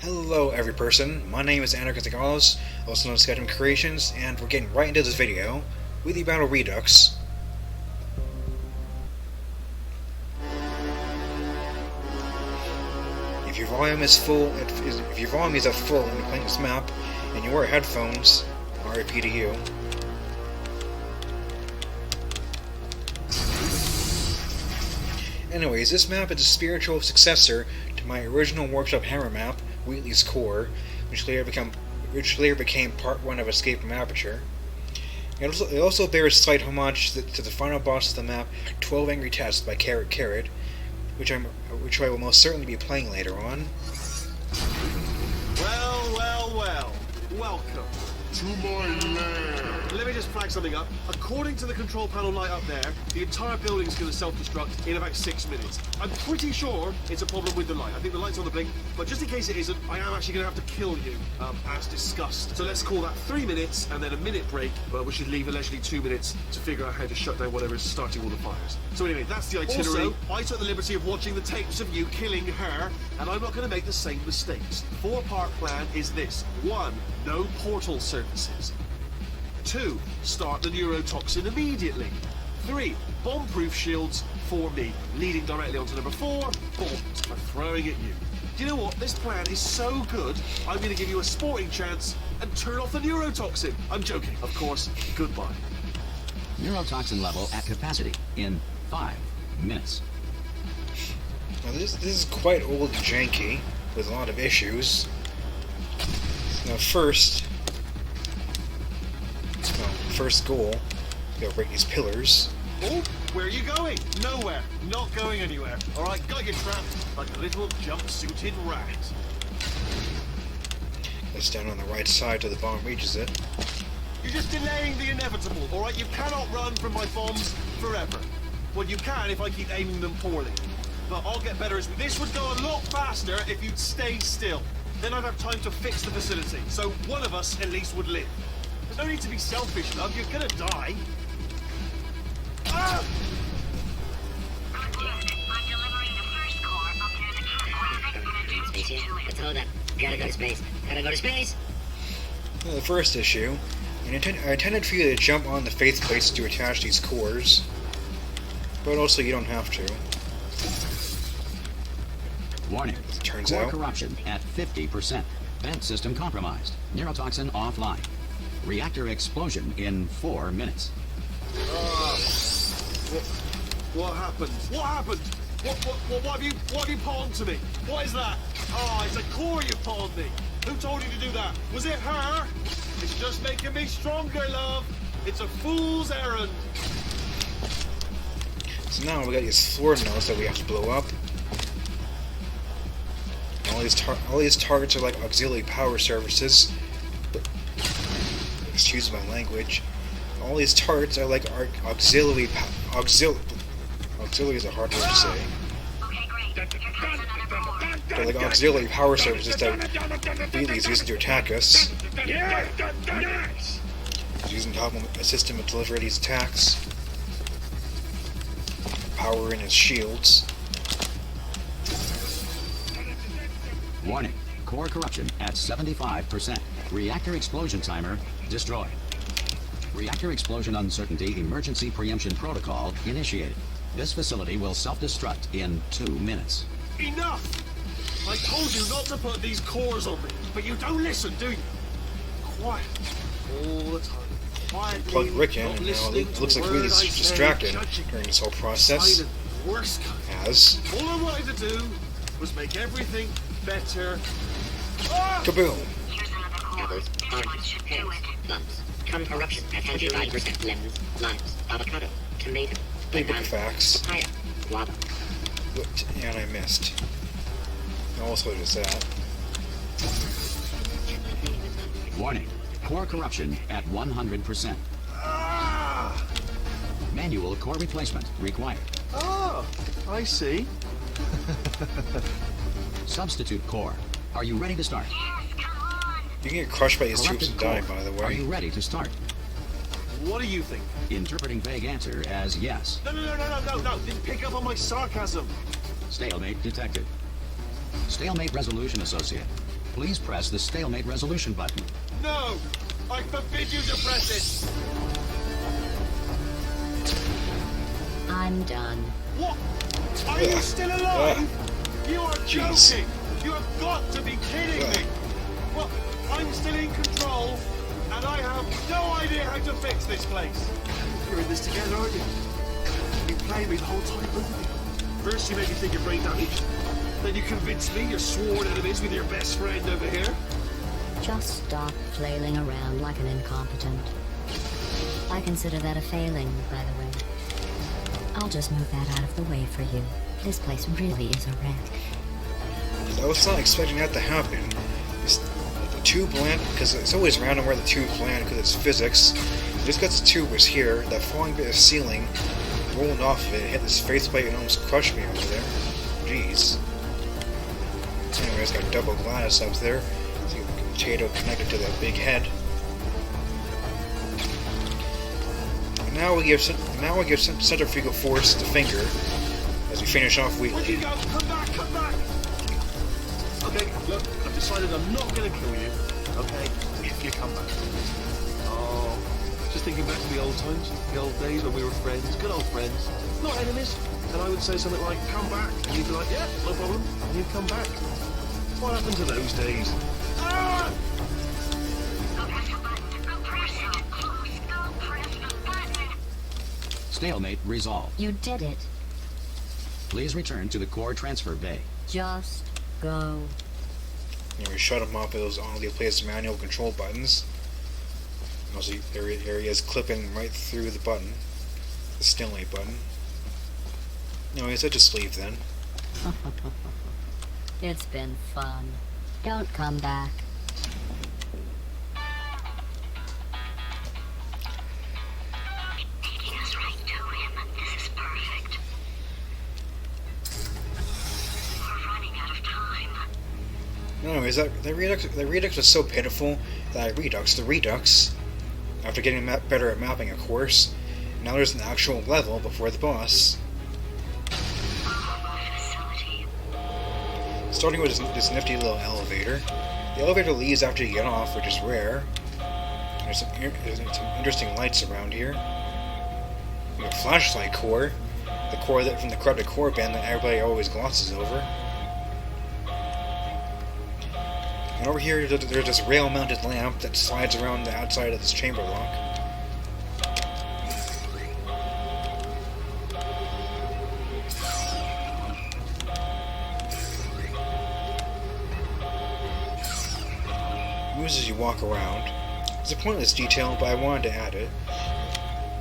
Hello every person, my name is ALLOS, also known as Skeleton Creations, and we're getting right into this video, WHEATLEY BATTLE REDUX. If your volume is full, if your volume is at full and you're playing this map, and you wear headphones, RIP to you. Anyways, this map is a spiritual successor to my original Workshop Hammer map, Wheatley's Core, which later became part 1 of Escape from Aperture. It also bears slight homage to the final boss of the map, 12 Angry Tests by Carrot, which I will most certainly be playing later on. Well. Welcome to my land. Let me just flag something up. According to the control panel light up there, the entire building is going to self-destruct in about 6 minutes. I'm pretty sure it's a problem with the light. I think the light's on the blink, but just in case it isn't, I am actually going to have to kill you, as discussed. So let's call that 3 minutes and then a minute break, but we should leave allegedly 2 minutes to figure out how to shut down whatever is starting all the fires. So anyway, that's the itinerary. Also, I took the liberty of watching the tapes of you killing her, and I'm not going to make the same mistakes. 4-part plan is this. 1. No portal services. 2. Start the neurotoxin immediately. 3. Bomb-proof shields for me, leading directly onto number 4. Bombs for throwing at you. Do you know what? This plan is so good, I'm going to give you a sporting chance and turn off the neurotoxin. I'm joking, of course. Goodbye. Neurotoxin level at capacity in 5 minutes. Now this is quite old and janky, with a lot of issues. Now first goal, we gotta break these pillars. Oh, where are you going? Nowhere. Not going anywhere. Alright, got you trapped like a little jumpsuited rat. It's down on the right side till the bomb reaches it. You're just delaying the inevitable, alright? You cannot run from my bombs forever. Well, you can if I keep aiming them poorly. But I'll get better. This would go a lot faster if you'd stay still. Then I'd have time to fix the facility, so one of us at least would live. There's no need to be selfish, love. You're gonna die. Ah! I'm delivering the first core up near the catwalk. Let's hold up. Gotta go to space. Well, the first issue, I intended for you to jump on the faith plates to attach these cores, but also you don't have to. Warning. Turns Core out. corruption at 50%. Vent system compromised. Neurotoxin offline. Reactor explosion in 4 minutes. What happened? What happened? What have you pawned to me? What is that? Oh, it's a core you pawned me. Who told you to do that? Was it her? It's just making me stronger, love. It's a fool's errand. So now we got these floor nodes that we have to blow up. All these targets are like auxiliary power services. Excuse my language. All these targets are like auxiliary is a hard word to say. Okay, great. Here comes another core. They're like auxiliary power services that Wheatley is using to attack us. He's using to help him assist him in delivering these attacks. Power in his shields. Warning. Core corruption at 75%. Reactor explosion timer destroyed. Reactor explosion uncertainty emergency preemption protocol initiated. This facility will self-destruct in 2 minutes. Enough! I told you not to put these cores on me, but you don't listen, do you? Quiet. All the time. Quietly. Plugged Rick in, and now it looks like Wheatley's distracted during this whole process. Worst kind. As All I wanted to do was make everything better. Ah! kaboom! Here's another core. Apples, This one oranges, should do pears, it. plums, corruption at 25%, lemons, limes, avocado, tomato, Big book banana, of facts. papaya, guava. And I missed. Also does that. Warning. Core corruption at 100%. Ah! Manual core replacement required. Ah! I see. Substitute core. Are you ready to start? Yes, come on. You can get crushed by these troops and die, core. by the Are way. you ready to start? What do you think? Interpreting vague answer as yes. No. Didn't pick up on my sarcasm. Stalemate detected. Stalemate resolution associate. Please press the stalemate resolution button. No! I forbid you to press it! I'm done. What? Are you still alive? You are Jeez. joking! You have got to be kidding me! Well, I'm still in control, and I have no idea how to fix this place. You're in this together, aren't you? You played me the whole time, both of you. First you made me think you're brain damaged. Then you convinced me you're sworn enemies with your best friend over here. Just stop flailing around like an incompetent. I consider that a failing, by the way. I'll just move that out of the way for you. This place really is a wreck. I was not expecting that to happen. The tube land, because it's always random where the tubes land because it's physics. Just because the tube was here, that falling bit of ceiling rolled off of it, hit this faceplate and almost crushed me over there. Jeez. Anyways, got double glass up there. See the potato connected to that big head. And now we give centrifugal force the finger as we finish off Where'd you Wheatley. go? Come back, come back! Okay, look, I've decided I'm not going to kill you, okay, if you come back. Oh, just thinking back to the old times, the old days when we were friends, good old friends, not enemies. And I would say something like, come back, and you'd be like, yeah, no problem, and you'd come back. What happened to those days? Ah! Go press the button. Go press it. Close. Go press the button. Stalemate resolved. You did it. Please return to the core transfer bay. Just go. And we shut him off with those only placed manual control buttons. And also, there he is clipping right through the button, the stalemate button. Anyways, I just leave then. It's been fun. Don't come back. Taking us right to him. This is perfect. We're running out of time. Anyways, the redux was so pitiful that the redux, after getting better at mapping a course, now there's an actual level before the boss. Starting with this nifty little elevator. The elevator leaves after you get off, which is rare. There's some interesting lights around here. We have a flashlight core, the core that from the corrupted core band that everybody always glosses over. And over here, there's this rail-mounted lamp that slides around the outside of this chamber lock. Moves as you walk around. It's a pointless detail, but I wanted to add it.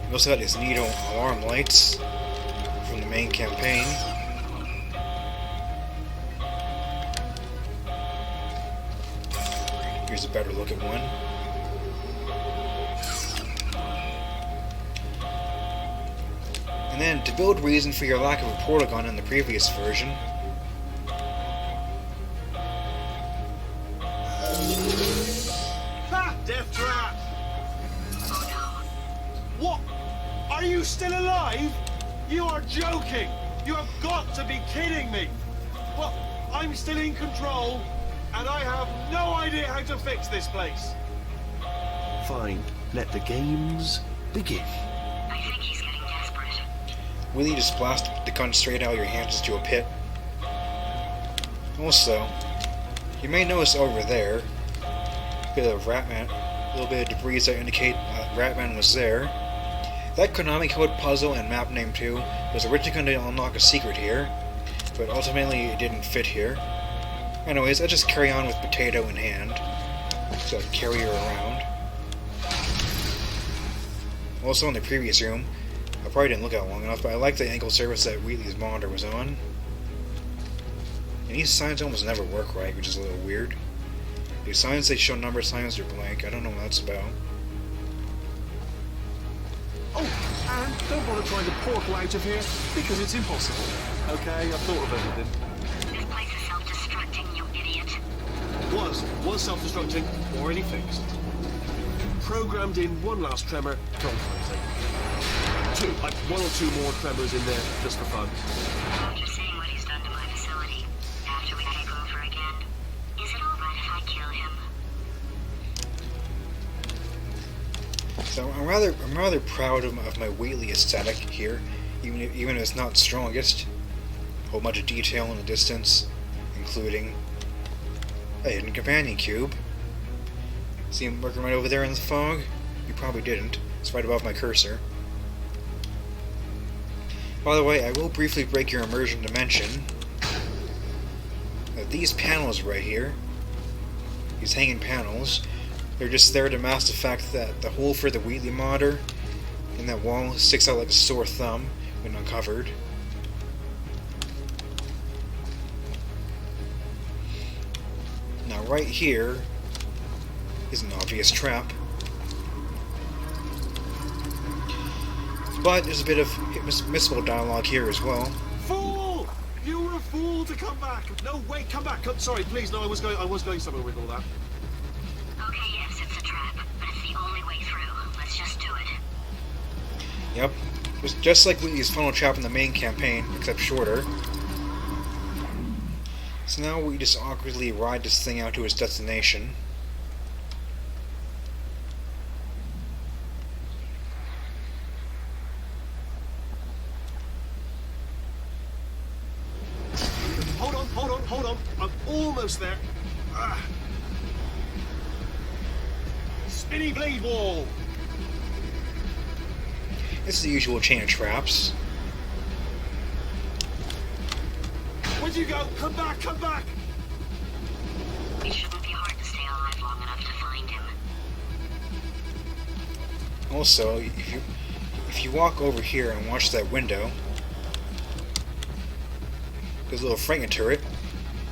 We also got these neat alarm lights from the main campaign. Here's a better look at one. And then, to build reason for your lack of a portal gun in the previous version, Ha! Death trap! What? Are you still alive? You are joking! You have got to be kidding me! Well, I'm still in control, and I have no idea how to fix this place. Fine. Let the games begin. I think he's getting desperate. Wheatley just blast the gun straight out of your hands into a pit. Also, you may notice over there a little bit of debris that indicate Ratman was there. That Konami code puzzle and map name 2 was originally going to unlock a secret here, but ultimately it didn't fit here. Anyways, I just carry on with Potato in hand, so I carry her around. Also in the previous room, I probably didn't look at it long enough, but I like the ankle service that Wheatley's monitor was on. And these signs almost never work right, which is a little weird. The signs they show number signs are blank. I don't know what that's about. Oh, and don't bother trying to portal out of here, because it's impossible. Okay, I've thought of everything. This place is self-destructing, you idiot. Was self-destructing, already fixed. Programmed in one last tremor, don't fight it. Like 1 or 2 more tremors in there, just for fun. After seeing what he's done to my facility, after we take over again, is it alright if I So I'm rather proud of my Wheatley aesthetic here, even if it's not strongest. A whole bunch of detail in the distance, including a hidden companion cube. See him working right over there in the fog? You probably didn't. It's right above my cursor. By the way, I will briefly break your immersion dimension. These panels right here, these hanging panels, they're just there to mask the fact that the hole for the Wheatley modder in that wall sticks out like a sore thumb when uncovered. Now right here is an obvious trap. But there's a bit of missable dialogue here as well. Fool! You were a fool to come back. No, wait, come back. Sorry, please. No, I was going somewhere with all that. Okay, yes, it's a trap, but it's the only way through. Let's just do it. Yep, it was just like Wheatley's funnel trap in the main campaign, except shorter. So now we just awkwardly ride this thing out to its destination. Hold on. I'm almost there. Spinny blade wall. It's the usual chain of traps. Where'd you go? Come back! It shouldn't be hard to stay alive long enough to find him. Also, if you walk over here and watch that window, there's a little frigate turret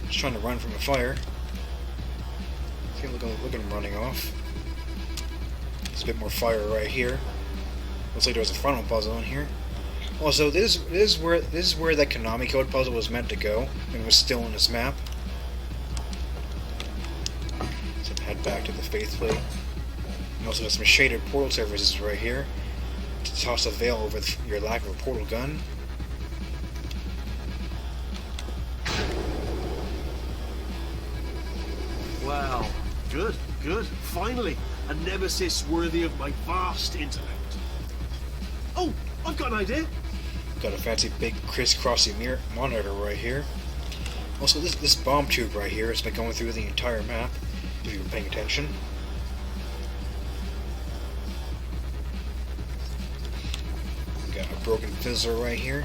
just trying to run from a fire. See, look at him running off. There's a bit more fire right here. Looks like there was a frontal puzzle in here. Also, this is where that Konami code puzzle was meant to go, and was still on this map. So head back to the faith plate. And also got some shaded portal surfaces right here to toss a veil over your lack of a portal gun. Wow. Good. Finally, a nemesis worthy of my vast intellect. Oh, I've got an idea. Got a fancy big crisscrossy mirror monitor right here. Also, this bomb tube right here has been going through the entire map, if you've been paying attention. Got a broken fizzler right here,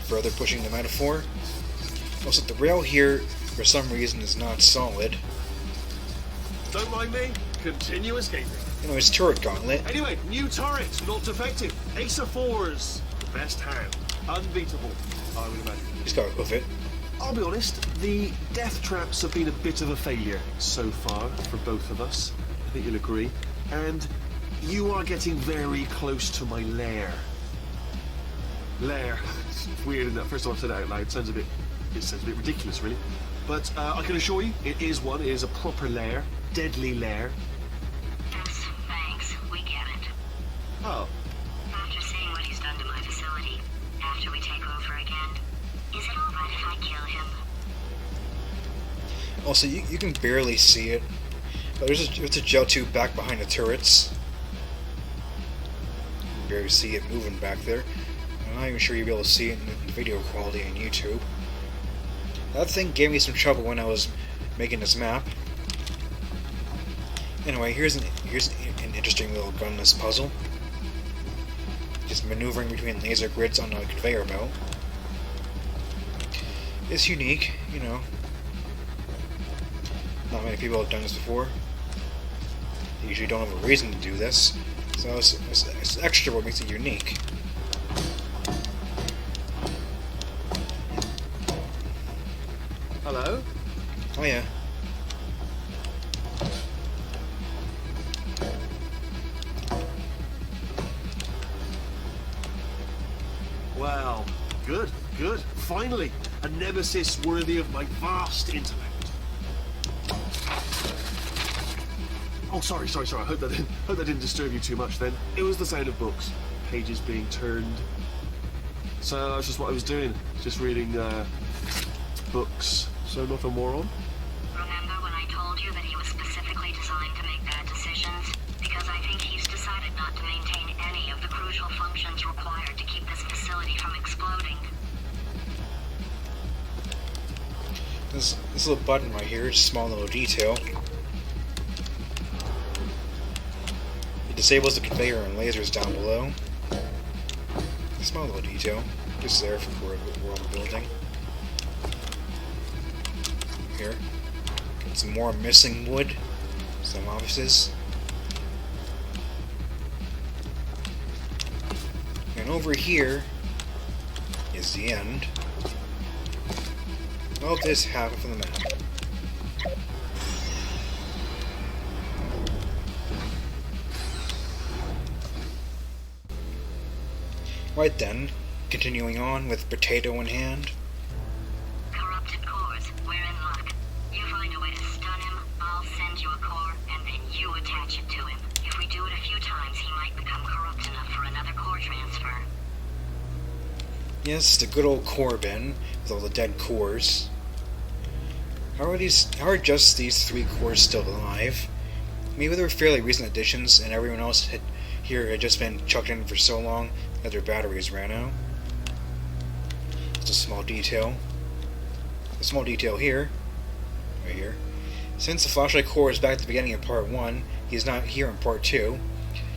further pushing the metaphor. Also, the rail here, for some reason, is not solid. Don't mind me. Continue escaping. You know, it's turret gauntlet. Anyway, new turret, not defective. Ace of fours. The best hand. Unbeatable, I would imagine. Just gotta hoof it. I'll be honest, the death traps have been a bit of a failure so far for both of us. I think you'll agree. And you are getting very close to my lair. Lair. It's weird, isn't it? First time I've said it out loud. It sounds a bit ridiculous, really. But I can assure you, it is one. It is a proper lair. Deadly lair. Yes, thanks. We get it. Oh. After seeing what he's done to my facility, after we take over again, is it alright if I kill him? Also, you can barely see it, but there's a gel tube back behind the turrets. You can barely see it moving back there. I'm not even sure you'll be able to see it in the video quality on YouTube. That thing gave me some trouble when I was making this map. Anyway, here's an interesting little gunless puzzle. Just maneuvering between laser grids on a conveyor belt. It's unique, you know. Not many people have done this before. They usually don't have a reason to do this, so it's extra what makes it unique. Hello? Oh yeah. Wow. Good. Finally, a nemesis worthy of my vast intellect. Oh, sorry. I hope that didn't disturb you too much then. It was the sound of books. Pages being turned. So that's just what I was doing. Just reading, books. So not a moron? Remember when I told you that he was specifically designed to make bad decisions? Because I think he's decided not to maintain any of the crucial functions required to keep this facility from exploding. This little button right here is a small little detail. It disables the conveyor and lasers down below. A small little detail. Just there for where we're building. Here. Got some more missing wood. Some offices. And over here is the end of this half of the map. Right then, continuing on with potato in hand. Corrupted cores, we're in luck. You find a way to stun him, I'll send you a core, and then you attach it to him. If we do it a few times, he might become corrupt enough for another core transfer. Yes, the good old core bin with all the dead cores. How are just these 3 cores still alive? Maybe they were fairly recent additions, and everyone else here had just been chucked in for so long that their batteries ran out. It's a small detail. A small detail here, right here. Since the flashlight core is back at the beginning of part 1, he's not here in part 2.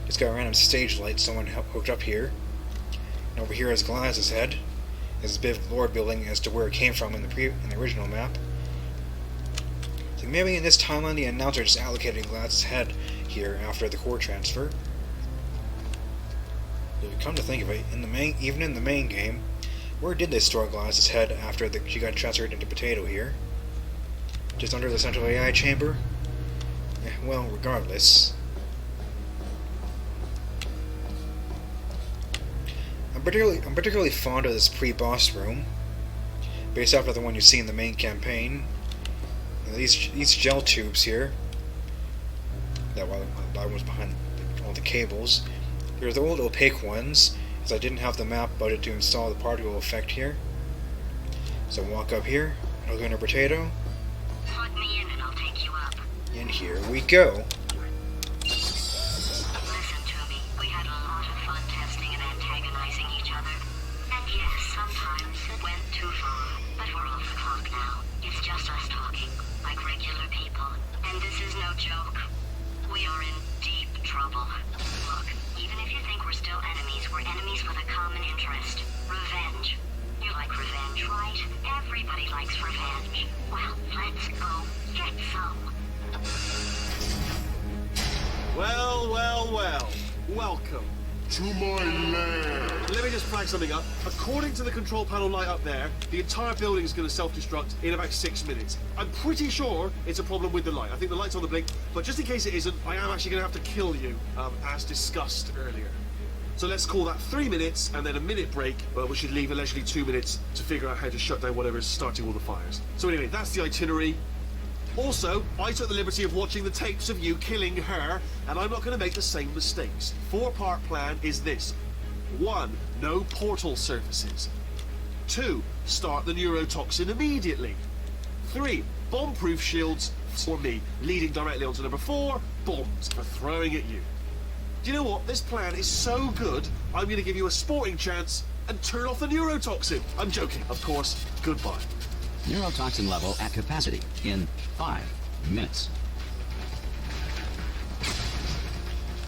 Just got a random stage light someone hooked up here. And over here is Glas's head. There's a bit of lore building as to where it came from in the original map. So maybe in this timeline the announcer just allocated Glas's head here after the core transfer. But come to think of it, even in the main game, where did they store Glas's head after she got transferred into Potato here? Just under the central AI chamber? Well, regardless. I'm particularly fond of this pre-boss room, based off of the one you see in the main campaign. These gel tubes here, that one was behind all the cables. They're the old opaque ones, as I didn't have the map budget to install the particle effect here. So walk up here, I'll go into Potato, Plug me in and I'll take you up. and here we go. Listen to me. We had a lot of fun testing and antagonizing each other. And yes, sometimes it went too far. But we're off the clock now. It's just us talking, like regular people. And this is no joke. We are in deep trouble. Look, even if you think we're still enemies, we're enemies with a common interest. Revenge. You like revenge, right? Everybody likes revenge. Well, let's go get some. Well, well, well. Welcome to my lair. Let me just flag something up. According to the control panel light up there, the entire building is going to self-destruct in about 6 minutes. I'm pretty sure it's a problem with the light. I think the light's on the blink, but just in case it isn't, I am actually going to have to kill you, as discussed earlier. So let's call that 3 minutes and then a minute break, but we should leave allegedly 2 minutes to figure out how to shut down whatever's starting all the fires. So anyway, that's the itinerary. Also, I took the liberty of watching the tapes of you killing her, and I'm not going to make the same mistakes. 4-part plan is this. 1. No portal surfaces. 2. Start the neurotoxin immediately. 3. Bomb-proof shields for me, leading directly onto number 4. Bombs for throwing at you. Do you know what? This plan is so good, I'm going to give you a sporting chance and turn off the neurotoxin. I'm joking, of course. Goodbye. Neurotoxin level at capacity in 5 minutes.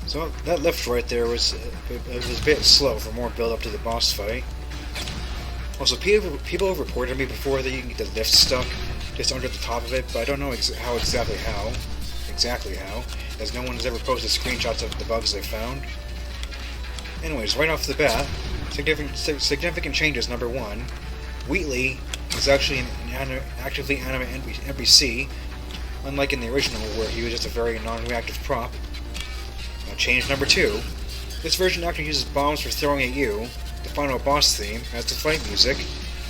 So that lift right there was a bit slow for more build up to the boss fight. Also, people have reported to me before that you can get the lift stuck just under the top of it, but I don't know exactly how, as no one has ever posted screenshots of the bugs they found. Anyways, right off the bat, significant changes. Number 1, Wheatley is actually an actively animate NPC, unlike in the original where he was just a very non-reactive prop. Now, change number 2, this version actually uses bombs for throwing at you, the final boss theme, as the fight music.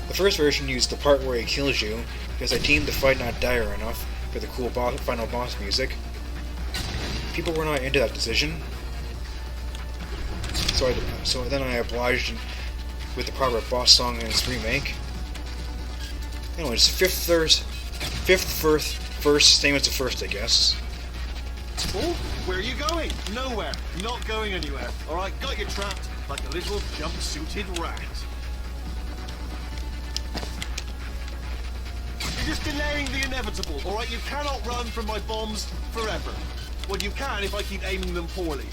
The first version used the part where he kills you, because I deemed the fight not dire enough for the cool final boss music. People were not into that decision, so then I obliged with the proper boss song in its remake. Anyways, fifth first, same as the first, I guess. Oh, where are you going? Nowhere. Not going anywhere. Alright, got you trapped like a little jump-suited rat. You're just delaying the inevitable, alright? You cannot run from my bombs forever. Well, you can if I keep aiming them poorly.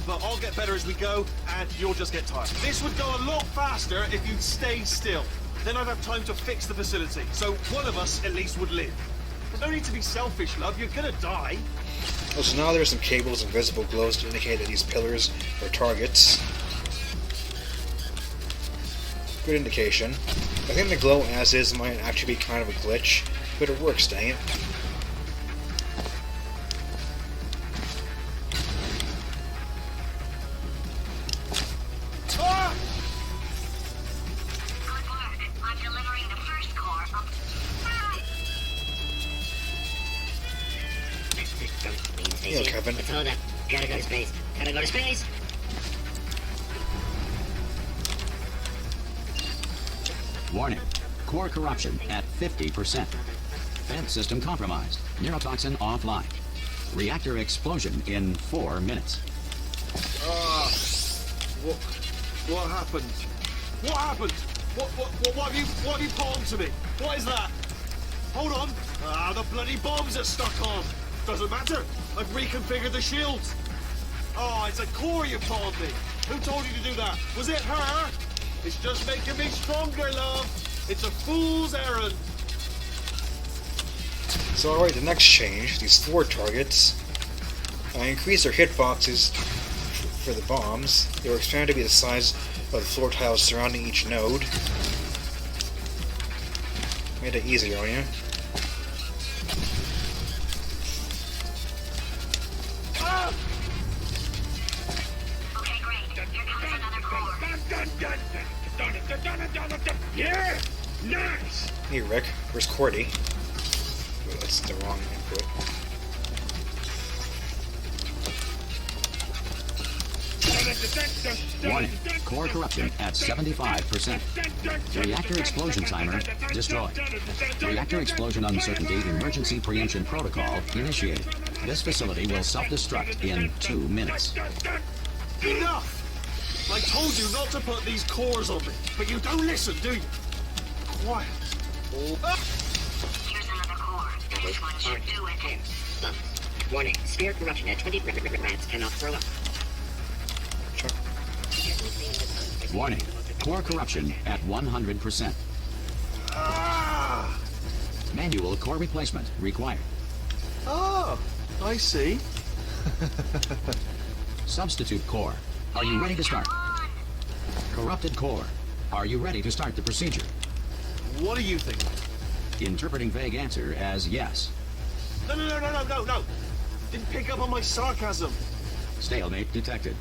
But I'll get better as we go, and you'll just get tired. This would go a lot faster if you'd stay still. Then I'd have time to fix the facility, so one of us at least would live. There's no need to be selfish, love. You're gonna die. Oh, so now there's some cables and visible glows to indicate that these pillars are targets. Good indication. I think the glow as is might actually be kind of a glitch, but it works, dang it. Ah! Good work. I'm delivering the first core up. Yeah, Kevin. Let's hold up. Gotta go to space. Gotta go to space. Warning. Core corruption at 50%. Vent system compromised. Neurotoxin offline. Reactor explosion in 4 minutes. What happened? What happened? What have you palmed to me? What is that? Hold on. The bloody bombs are stuck on. Doesn't matter. I've reconfigured the shields. Oh, it's a core you palmed me. Who told you to do that? Was it her? It's just making me stronger, love. It's a fool's errand. So alright, the next change, these 4 targets, increase their hitboxes for the bombs. They were expanded to be the size of the floor tiles surrounding each node. Made it easier on you. Ah! Okay, great. Here comes another core. Yeah! Nice! Hey Rick, where's Cordy? Oh, that's the wrong input. Warning. Core corruption at 75%. Reactor explosion timer destroyed. Reactor explosion uncertainty emergency preemption protocol initiated. This facility will self-destruct in 2 minutes. Enough! I told you not to put these cores on me, but you don't listen, do you? Quiet. Here's another core. This one should do it. Bumps. Warning. Sphere corruption at 20. Rats cannot throw up. Chuck. Warning. Core corruption at 100%. Ah! Manual core replacement required. Oh, I see. Substitute core. Are you ready to start? Corrupted core. Are you ready to start the procedure? What do you think? Interpreting vague answer as yes. No. Didn't pick up on my sarcasm. Stalemate detected.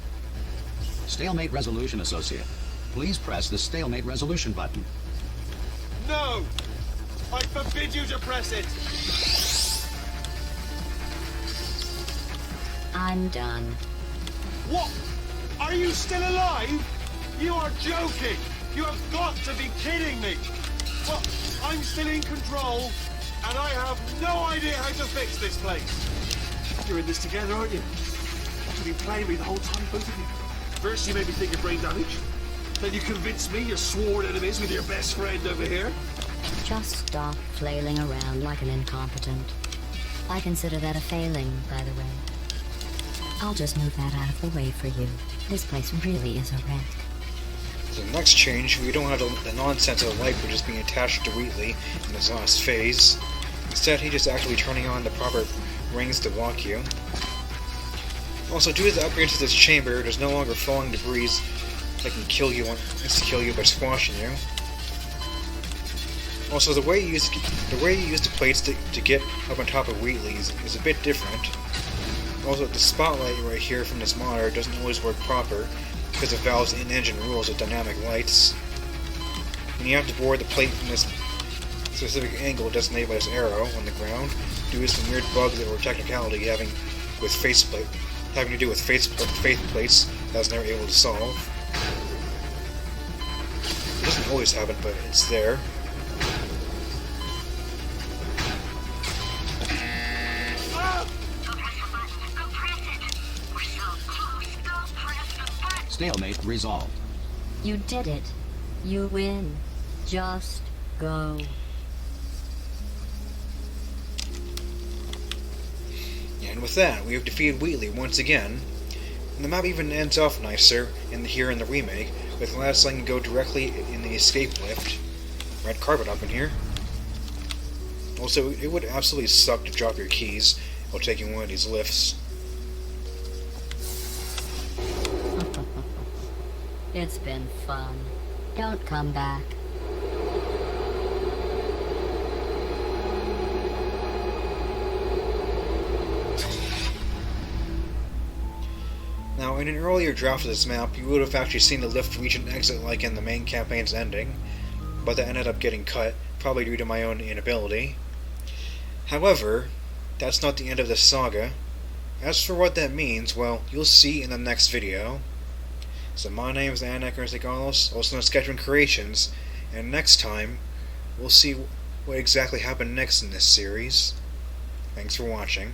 Stalemate resolution associate. Please press the stalemate resolution button. No! I forbid you to press it! I'm done. What? Are you still alive? You are joking! You have got to be kidding me! Well, I'm still in control, and I have no idea how to fix this place. You're in this together, aren't you? You've been playing me the whole time, both of you. First you made me think of brain damage. Then you convinced me you're sworn enemies with your best friend over here. Just stop flailing around like an incompetent. I consider that a failing, by the way. I'll just move that out of the way for you. This place really is a wreck. So the next change, we don't have the nonsense of the light which is being attached to Wheatley in this last phase. Instead, he's just actually turning on the proper rings to block you. Also, due to the upgrades to this chamber, there's no longer falling debris that can kill you by squashing you. Also, the way you use the plates to get up on top of Wheatley is a bit different. Also, the spotlight right here from this monitor doesn't always work proper because of Valve's in-engine rules of dynamic lights. And you have to board the plate from this specific angle designated by this arrow on the ground due to some weird bugs or technicality having to do with faith plates that I was never able to solve. It doesn't always happen, but it's there. Stalemate resolved. You did it. You win. Just go. And with that, we have defeated Wheatley once again. And the map even ends off nicer here in the remake, with Gladys letting you go directly in the escape lift. Red carpet up in here. Also, it would absolutely suck to drop your keys while taking one of these lifts. It's been fun. Don't come back. Now, in an earlier draft of this map, you would have actually seen the lift reach an exit like in the main campaign's ending, but that ended up getting cut, probably due to my own inability. However, that's not the end of this saga. As for what that means, well, you'll see in the next video. So my name is ALLOS, also known as Sketchman Creations, and next time, we'll see what exactly happened next in this series. Thanks for watching.